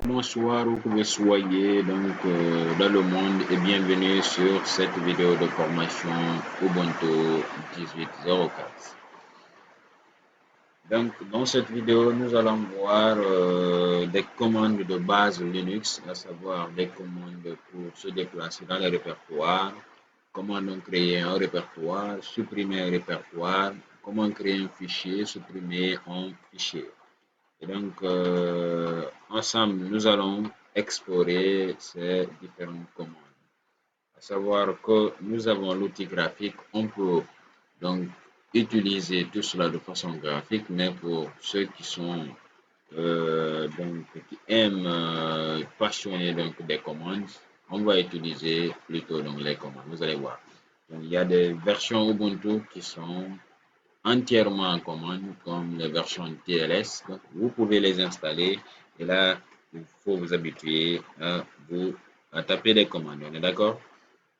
Bonsoir où que vous soyez dans le monde et bienvenue sur cette vidéo de formation Ubuntu 18.04. Donc dans cette vidéo, nous allons voir des commandes de base Linux, à savoir des commandes pour se déplacer dans le répertoire, comment donc créer un répertoire, supprimer un répertoire, comment créer un fichier, supprimer un fichier. Et donc, ensemble, nous allons explorer ces différentes commandes. À savoir que nous avons l'outil graphique, on peut donc utiliser tout cela de façon graphique, mais pour ceux qui sont qui aiment passionner des commandes, on va utiliser plutôt donc les commandes. Vous allez voir. Donc, il y a des versions Ubuntu qui sont entièrement en commande comme les versions TLS. Donc, vous pouvez les installer et là, il faut vous habituer à taper des commandes. On est d'accord?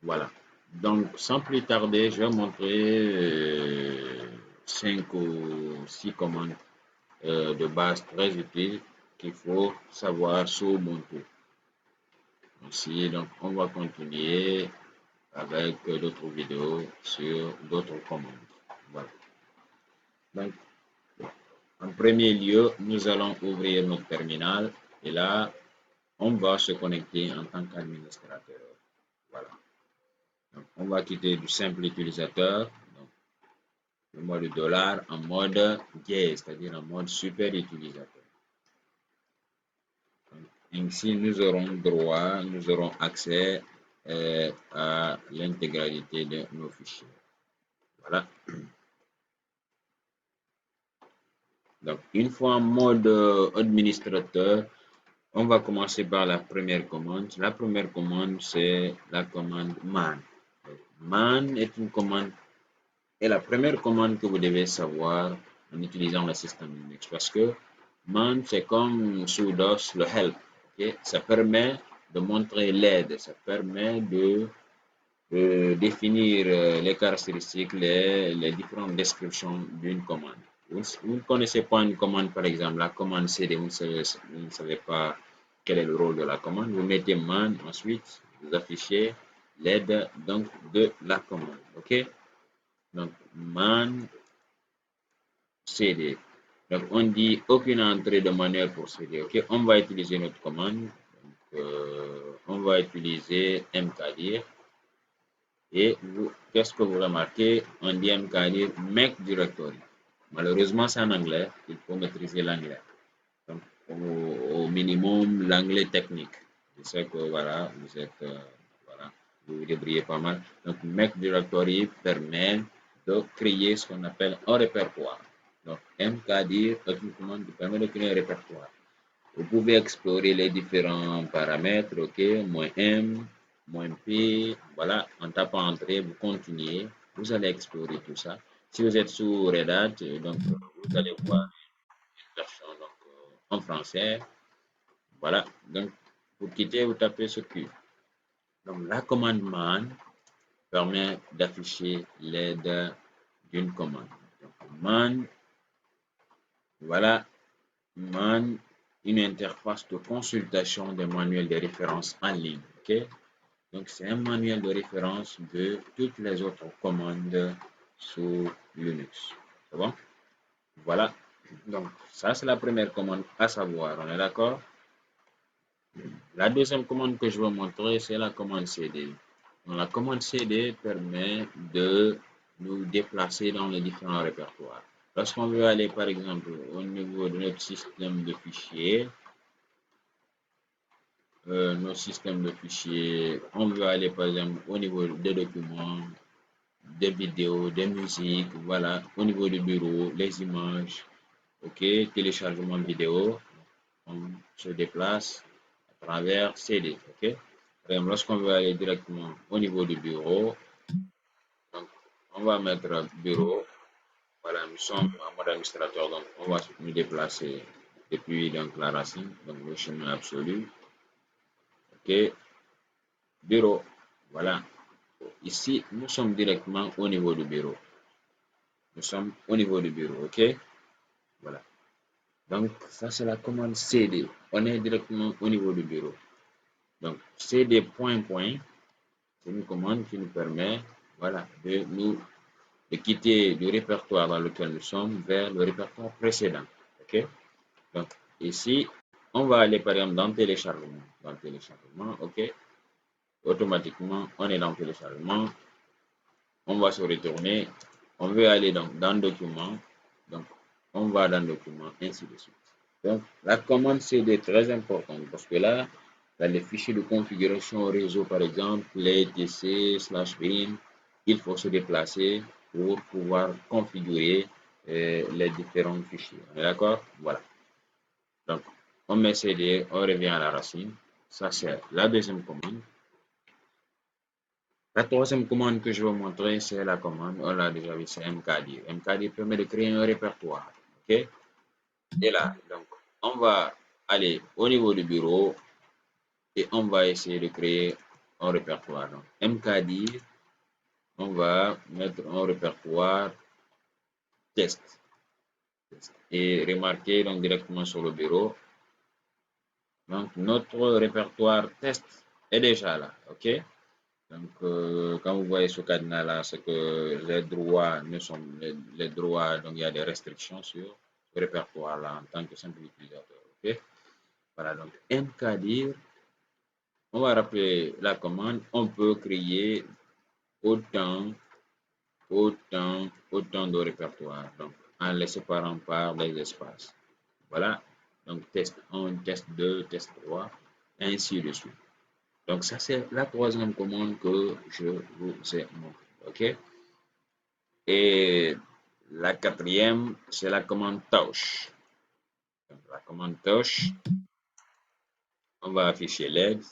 Voilà. Donc, sans plus tarder, je vais montrer 5 ou 6 commandes de base très utiles qu'il faut savoir sur Ubuntu. Ici, donc, on va continuer avec d'autres vidéos sur d'autres commandes. Voilà. Donc, en premier lieu, nous allons ouvrir notre terminal et là, on va se connecter en tant qu'administrateur. Voilà. Donc, on va quitter du simple utilisateur, donc, le mode dollar en mode dièse, c'est-à-dire en mode super utilisateur. Donc, ainsi, nous aurons accès à l'intégralité de nos fichiers. Voilà. Donc, une fois en mode administrateur, on va commencer par la première commande. La première commande, c'est la commande man. Man est une commande, et la première commande que vous devez savoir en utilisant le système Linux. Parce que man, c'est comme sous DOS, le help. Okay? Ça permet de montrer l'aide, ça permet de définir les caractéristiques, les différentes descriptions d'une commande. Vous ne connaissez pas une commande, par exemple, la commande CD, vous ne savez pas quel est le rôle de la commande. Vous mettez man, ensuite, vous affichez l'aide donc de la commande. OK? Donc, man CD. Donc, on dit aucune entrée de manuel pour CD. OK? On va utiliser notre commande. Donc, on va utiliser mkdir. Et qu'est-ce que vous remarquez? On dit mkdir make directory. Malheureusement, c'est en anglais. Il faut maîtriser l'anglais. Donc, au minimum, l'anglais technique. Je sais que voilà, vous vous débrouillez pas mal. Donc, make directory permet de créer ce qu'on appelle un répertoire. Donc, mkdir est une commande qui permet de créer un répertoire. Vous pouvez explorer les différents paramètres, OK, -m, -p, voilà, en tapant entrée, vous continuez, vous allez explorer tout ça. Si vous êtes sous Red Hat, donc vous allez voir une version donc, en français, voilà, donc pour quitter, vous tapez ce Q. Donc la commande man permet d'afficher l'aide d'une commande. Donc, man, voilà, man, une interface de consultation des manuels de référence en ligne. OK? Donc, c'est un manuel de référence de toutes les autres commandes sous Linux. C'est bon? Voilà. Donc, ça, c'est la première commande à savoir. On est d'accord? La deuxième commande que je vais montrer, c'est la commande CD. Donc, la commande CD permet de nous déplacer dans les différents répertoires. Lorsqu'on veut aller, par exemple, au niveau de notre système de fichiers, on veut aller, par exemple, au niveau des documents, des vidéos, des musiques, voilà, au niveau du bureau, les images, ok, téléchargement vidéo, on se déplace à travers CD, ok. Par exemple, lorsqu'on veut aller directement au niveau du bureau, donc on va mettre bureau. Voilà, nous sommes en mode administrateur, donc on va nous déplacer depuis donc, la racine, donc le chemin absolu. OK, bureau. Voilà. Ici, nous sommes directement au niveau du bureau. Nous sommes au niveau du bureau. OK, voilà. Donc, ça, c'est la commande CD. On est directement au niveau du bureau. Donc, CD point point, c'est une commande qui nous permet, voilà, de quitter le répertoire dans lequel nous sommes vers le répertoire précédent. OK? Donc, ici, on va aller par exemple dans téléchargement. Dans téléchargement, OK? Automatiquement, on est dans téléchargement. On va se retourner. On veut aller donc dans document. Donc, on va dans document, ainsi de suite. Donc, la commande CD est très importante parce que là, dans les fichiers de configuration réseau, par exemple, les etc/bin, il faut se déplacer pour pouvoir configurer les différents fichiers. On est d'accord? Voilà. Donc, on met CD, on revient à la racine. Ça, c'est la deuxième commande. La troisième commande que je vais vous montrer, c'est la commande, on l'a déjà vu, c'est mkdir. Mkdir permet de créer un répertoire. OK? Et là, donc, on va aller au niveau du bureau et on va essayer de créer un répertoire. Donc, mkdir, on va mettre un répertoire test. Et remarquez donc directement sur le bureau. Donc, notre répertoire test est déjà là. OK? Donc, quand vous voyez ce cadenas-là, c'est que les droits ne sont les droits, donc il y a des restrictions sur ce répertoire-là en tant que simple utilisateur. OK? Voilà, donc mkdir, on va rappeler la commande, on peut créer autant de répertoires, donc en les séparant par des espaces. Voilà, donc test 1, test 2, test 3, ainsi de suite. Donc, ça, c'est la troisième commande que je vous ai montrée. OK? Et la quatrième, c'est la commande touch. Donc, la commande touch, on va afficher l'aide.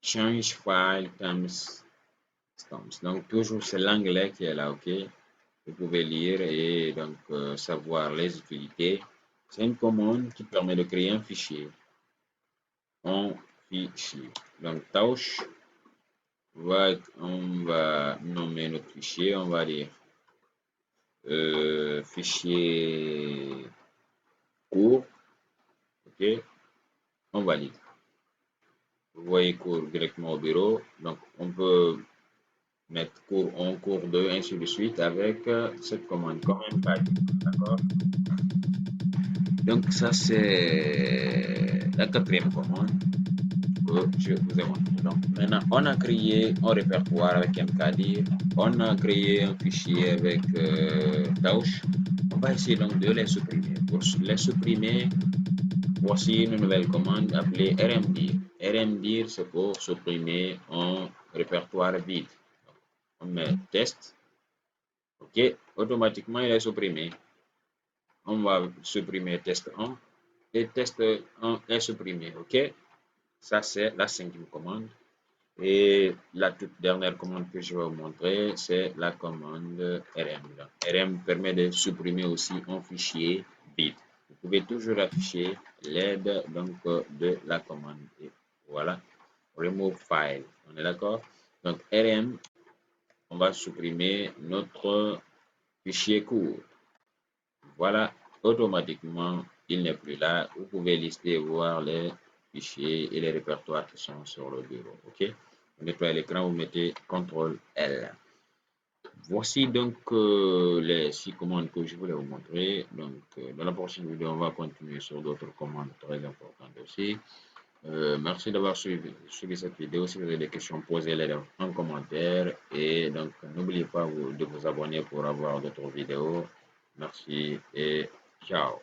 Change file times stamps. Donc, toujours, c'est l'anglais qui est là. OK? Vous pouvez lire et donc savoir les utilités. C'est une commande qui permet de créer un fichier. Un fichier. Donc, touch. On va nommer notre fichier, on va dire fichier cours, ok, on valide. Vous voyez cours directement au bureau, donc on peut mettre cours 1, cours 2, ainsi de suite avec cette commande, quand même pas, d'accord? Donc ça c'est la quatrième commande que je vous ai montré. Donc maintenant on a créé un répertoire avec mkdir, on a créé un fichier avec Touch. On va essayer donc de les supprimer. Pour les supprimer, voici une nouvelle commande appelée rmdir. Rmdir c'est pour supprimer un répertoire vide. On met test, ok, automatiquement il est supprimé. On va supprimer test 1 et test 1 est supprimé, ok. Ça, c'est la cinquième commande. Et la toute dernière commande que je vais vous montrer, c'est la commande rm. Rm permet de supprimer aussi un fichier vide. Vous pouvez toujours afficher l'aide donc de la commande. Et voilà, remove file. On est d'accord? Donc rm, on va supprimer notre fichier court. Voilà, automatiquement, il n'est plus là. Vous pouvez lister et voir les fichiers et les répertoires qui sont sur le bureau. OK? Vous nettoyez l'écran, vous mettez CTRL L. Voici donc les 6 commandes que je voulais vous montrer. Donc, dans la prochaine vidéo, on va continuer sur d'autres commandes très importantes aussi. Merci d'avoir suivi cette vidéo. Si vous avez des questions, posez-les en commentaire. Et donc, n'oubliez pas de vous abonner pour avoir d'autres vidéos. Merci et ciao.